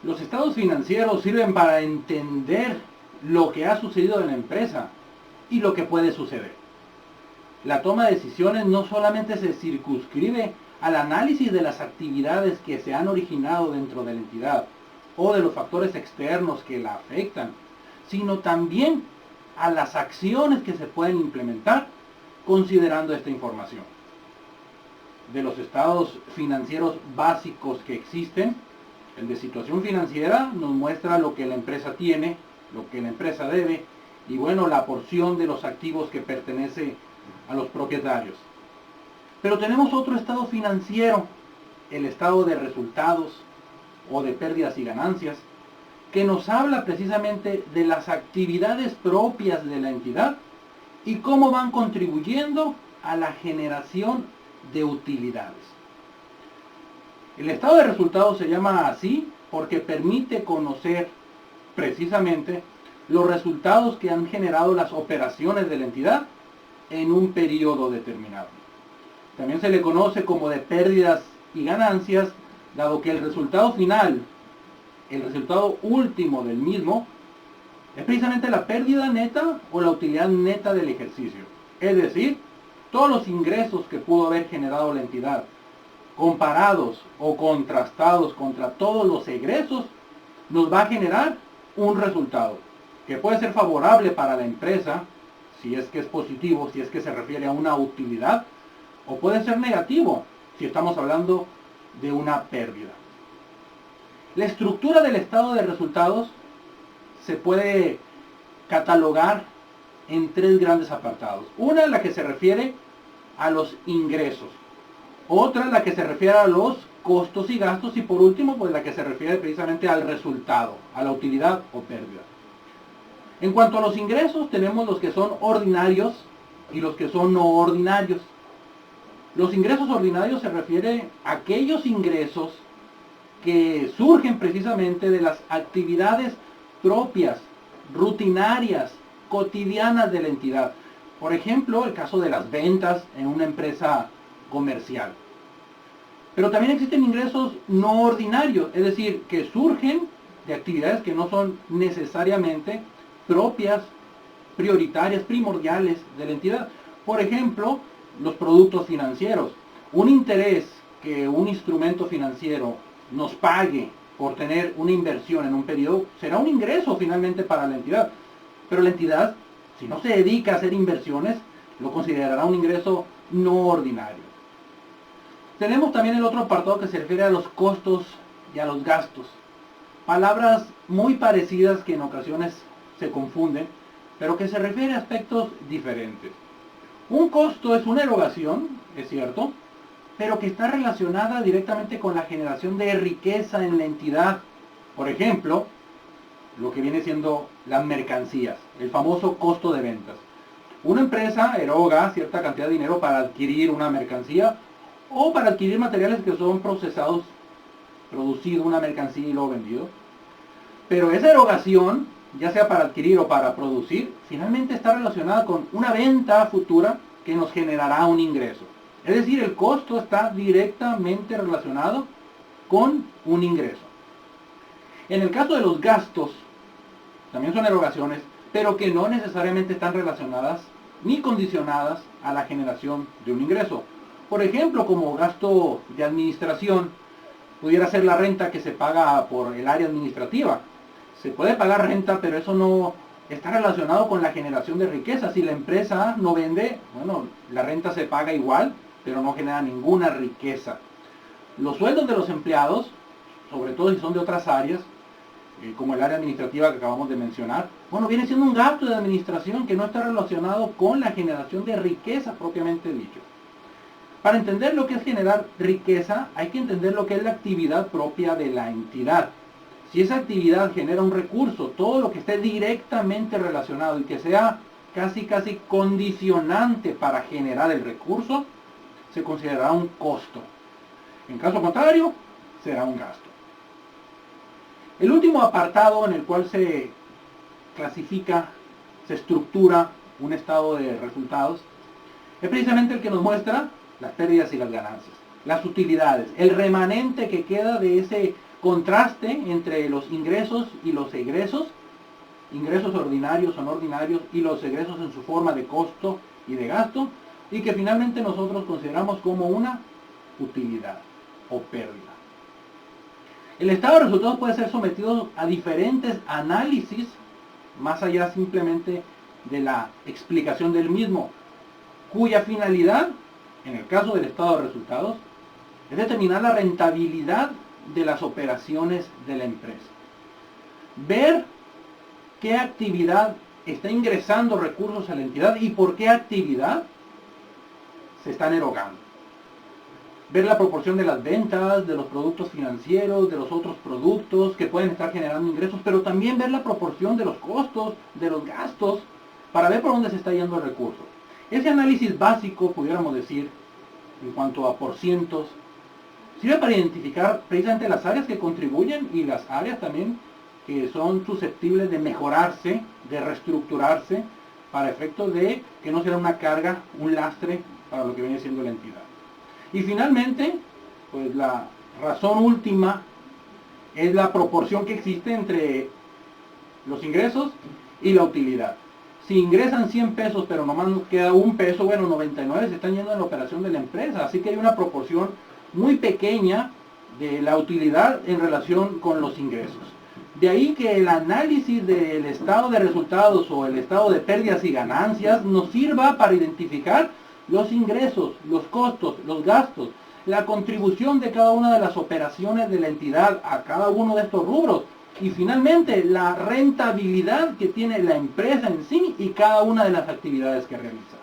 Los estados financieros sirven para entender lo que ha sucedido en la empresa y lo que puede suceder. La toma de decisiones no solamente se circunscribe al análisis de las actividades que se han originado dentro de la entidad o de los factores externos que la afectan, sino también a las acciones que se pueden implementar considerando esta información. De los estados financieros básicos que existen, el de situación financiera nos muestra lo que la empresa tiene, lo que la empresa debe y bueno, la porción de los activos que pertenece a los propietarios. Pero tenemos otro estado financiero, el estado de resultados o de pérdidas y ganancias, que nos habla precisamente de las actividades propias de la entidad y cómo van contribuyendo a la generación de utilidades. El estado de resultados se llama así porque permite conocer precisamente los resultados que han generado las operaciones de la entidad en un periodo determinado. También se le conoce como de pérdidas y ganancias, dado que el resultado final, el resultado último del mismo, es precisamente la pérdida neta o la utilidad neta del ejercicio. Es decir, todos los ingresos que pudo haber generado la entidad, comparados o contrastados contra todos los egresos, nos va a generar un resultado que puede ser favorable para la empresa, si es que es positivo, si es que se refiere a una utilidad, o puede ser negativo, si estamos hablando de una pérdida. La estructura del estado de resultados se puede catalogar en tres grandes apartados. Una, la que se refiere a los ingresos. Otra, la que se refiere a los costos y gastos. Y por último, pues la que se refiere precisamente al resultado, a la utilidad o pérdida. En cuanto a los ingresos, tenemos los que son ordinarios y los que son no ordinarios. Los ingresos ordinarios se refieren a aquellos ingresos que surgen precisamente de las actividades propias, rutinarias, cotidianas de la entidad. Por ejemplo, el caso de las ventas en una empresa comercial. Pero también existen ingresos no ordinarios, es decir, que surgen de actividades que no son necesariamente propias, prioritarias, primordiales de la entidad. Por ejemplo, los productos financieros. Un interés que un instrumento financiero nos pague por tener una inversión en un periodo será un ingreso finalmente para la entidad. Pero la entidad, si no se dedica a hacer inversiones, lo considerará un ingreso no ordinario. Tenemos también el otro apartado que se refiere a los costos y a los gastos. Palabras muy parecidas que en ocasiones se confunden, pero que se refieren a aspectos diferentes. Un costo es una erogación, es cierto, pero que está relacionada directamente con la generación de riqueza en la entidad. Por ejemplo, lo que viene siendo las mercancías, el famoso costo de ventas. Una empresa eroga cierta cantidad de dinero para adquirir una mercancía o para adquirir materiales que son procesados, producido una mercancía y luego vendido. Pero esa erogación, ya sea para adquirir o para producir, finalmente está relacionada con una venta futura que nos generará un ingreso. Es decir, el costo está directamente relacionado con un ingreso. En el caso de los gastos, también son erogaciones, pero que no necesariamente están relacionadas ni condicionadas a la generación de un ingreso. Por ejemplo, como gasto de administración, pudiera ser la renta que se paga por el área administrativa. Se puede pagar renta, pero eso no está relacionado con la generación de riqueza. Si la empresa no vende, bueno, la renta se paga igual, pero no genera ninguna riqueza. Los sueldos de los empleados, sobre todo si son de otras áreas, como el área administrativa que acabamos de mencionar, bueno, viene siendo un gasto de administración que no está relacionado con la generación de riqueza propiamente dicho. Para entender lo que es generar riqueza, hay que entender lo que es la actividad propia de la entidad. Si esa actividad genera un recurso, todo lo que esté directamente relacionado y que sea casi condicionante para generar el recurso, se considerará un costo. En caso contrario, será un gasto. El último apartado en el cual se clasifica, se estructura un estado de resultados, es precisamente el que nos muestra las pérdidas y las ganancias, las utilidades, el remanente que queda de ese contraste entre los ingresos y los egresos, ingresos ordinarios o no ordinarios, y los egresos en su forma de costo y de gasto, y que finalmente nosotros consideramos como una utilidad o pérdida. El estado de resultados puede ser sometido a diferentes análisis, más allá simplemente de la explicación del mismo, cuya finalidad, en el caso del estado de resultados, es determinar la rentabilidad de las operaciones de la empresa. Ver qué actividad está ingresando recursos a la entidad y por qué actividad se están erogando. Ver la proporción de las ventas, de los productos financieros, de los otros productos que pueden estar generando ingresos, pero también ver la proporción de los costos, de los gastos, para ver por dónde se está yendo el recurso. Ese análisis básico, pudiéramos decir, en cuanto a porcientos, sirve para identificar precisamente las áreas que contribuyen y las áreas también que son susceptibles de mejorarse, de reestructurarse, para efectos de que no sea una carga, un lastre para lo que viene siendo la entidad. Y finalmente, pues la razón última es la proporción que existe entre los ingresos y la utilidad. Si ingresan 100 pesos, pero nomás nos queda un peso, bueno, 99 se están yendo en la operación de la empresa. Así que hay una proporción muy pequeña de la utilidad en relación con los ingresos. De ahí que el análisis del estado de resultados o el estado de pérdidas y ganancias nos sirva para identificar los ingresos, los costos, los gastos, la contribución de cada una de las operaciones de la entidad a cada uno de estos rubros y finalmente la rentabilidad que tiene la empresa en sí y cada una de las actividades que realiza.